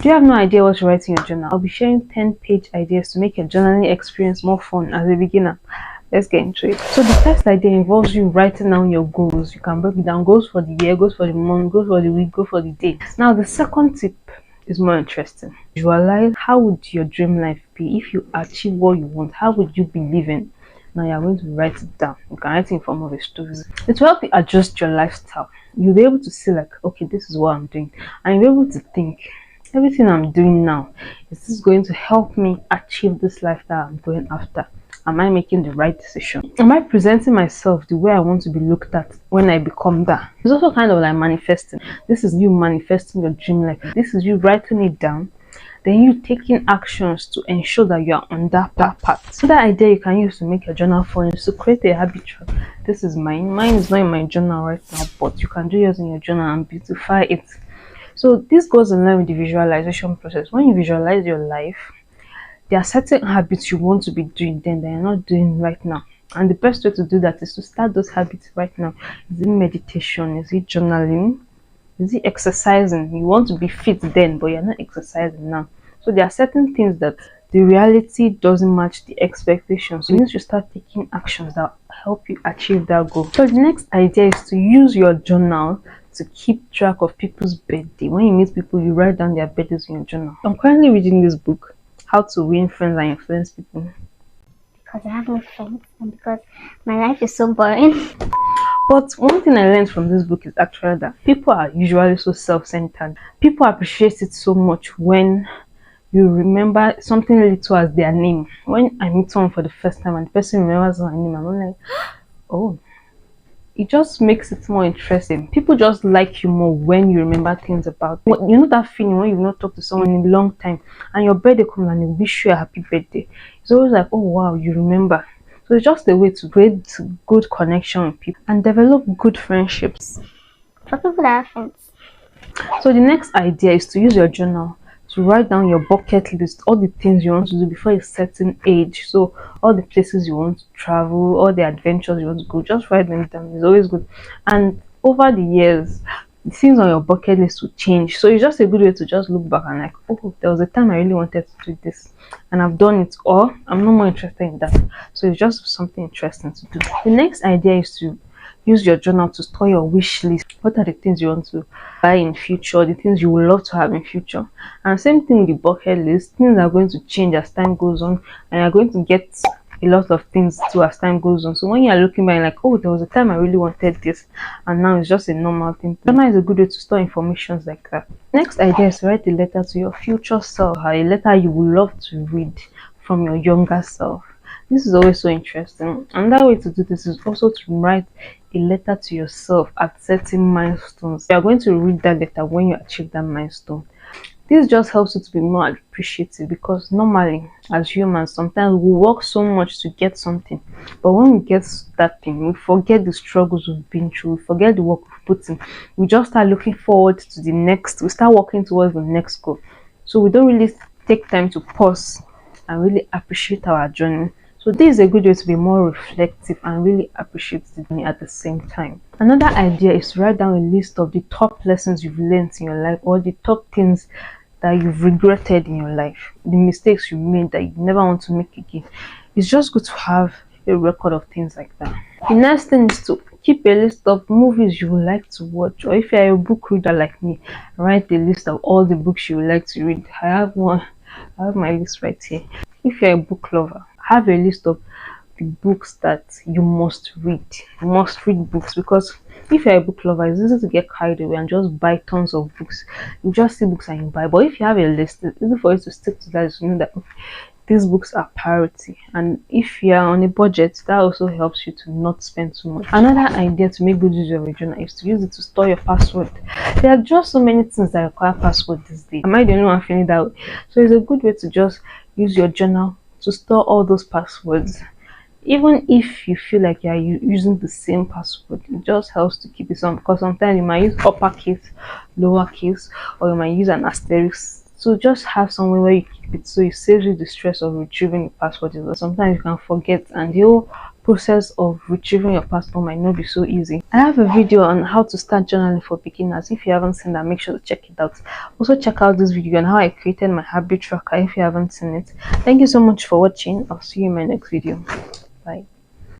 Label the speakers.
Speaker 1: Do you have no idea what to write in your journal? I'll be sharing 10-page ideas to make your journaling experience more fun as a beginner. Let's get into it. So the first idea involves you writing down your goals. You can break it down: goals for the year, goals for the month, goals for the week, goals for the day. Now the second tip is more interesting. Visualize how would your dream life be if you achieve what you want. How would you be living? Now you're going to write it down. You can write it in form of a story. It will help you adjust your lifestyle. You'll be able to see like, okay, this is what I'm doing, and you'll be able to think, everything I'm doing now, is this going to help me achieve this life that I'm going after? Am I making the right decision? Am I presenting myself the way I want to be looked at when I become that? It's also kind of like manifesting. This is you manifesting your dream life. This is you writing it down, then you taking actions to ensure that you are on that path. So that idea you can use to make your journal fun is to create a habit track. This is mine. Mine is not in my journal right now, but you can do yours in your journal and beautify it. So this goes in line with the visualization process. When you visualize your life, there are certain habits you want to be doing then that you're not doing right now. And the best way to do that is to start those habits right now. Is it meditation? Is it journaling? Is it exercising? You want to be fit then, but you're not exercising now. So there are certain things that the reality doesn't match the expectations. So you need to start taking actions that help you achieve that goal. So the next idea is to use your journal to keep track of people's birthday. When you meet people, you write down their birthdays in your journal. I'm currently reading this book, How to Win Friends and Influence People.
Speaker 2: Because I have no friends and because my life is so boring.
Speaker 1: But one thing I learned from this book is actually that people are usually so self-centered. People appreciate it so much when you remember something little as their name. When I meet someone for the first time and the person remembers my name, I'm like, oh. It just makes it more interesting. People just like you more when you remember things about them. You know that feeling when you've not talked to someone in a long time and your birthday comes and they wish you a happy birthday. It's always like, oh wow, you remember. So it's just a way to create good connection with people and develop good friendships.
Speaker 2: For people that have friends.
Speaker 1: So the next idea is to use your journal to write down your bucket list, all the things you want to do before a certain age. So all the places you want to travel, all the adventures you want to go, just write them down. It's always good. And over the years, the things on your bucket list will change. So it's just a good way to just look back and like, oh, there was a time I really wanted to do this and I've done it, or I'm no more interested in that. So it's just something interesting to do. The next idea is to use your journal to store your wish list. What are the things you want to buy in future, the things you would love to have in future? And same thing with the bucket list. Things are going to change as time goes on, and you're going to get a lot of things too as time goes on. So when you're looking back, like, oh, there was a time I really wanted this, and now it's just a normal thing. Journal is a good way to store information like that. Next idea is to write a letter to your future self, a letter you would love to read from your younger self. This is always so interesting. Another way to do this is also to write a letter to yourself at certain milestones. You are going to read that letter when you achieve that milestone. This just helps you to be more appreciative, because normally as humans sometimes we work so much to get something, but when we get that thing we forget the struggles we've been through, we forget the work we've put in. We just start looking forward to the next, we start working towards the next goal. So we don't really take time to pause and really appreciate our journey. So this is a good way to be more reflective and really appreciate the journey at the same time. Another idea is to write down a list of the top lessons you've learned in your life, or the top things that you've regretted in your life, the mistakes you made that you never want to make again. It's just good to have a record of things like that. The next thing is to keep a list of movies you would like to watch, or if you're a book reader like me, write a list of all the books you would like to read. I have my list right here. If you're a book lover, have a list of the books that you must read. You must read books, because if you're a book lover, it's easy to get carried away and just buy tons of books. You just see books and you buy. But if you have a list, it's easy for you to stick to that. You know that these books are priority, and if you're on a budget, that also helps you to not spend too much. Another idea to make good use of your journal is to use it to store your password. There are just so many things that require password these days. Am I the only one feeling that way? So it's a good way to just use your journal to store all those passwords. Even if you feel like you're using the same password, it just helps to keep it some, because sometimes you might use uppercase, lowercase, or you might use an asterisk. So just have somewhere where you keep it, so it saves you the stress of retrieving the password. Sometimes you can forget and the whole process of retrieving your passport might not be so easy. I have a video on how to start journaling for beginners. If you haven't seen that, make sure to check it out. Also check out this video on how I created my habit tracker if you haven't seen it. Thank you so much for watching. I'll see you in my next video. Bye.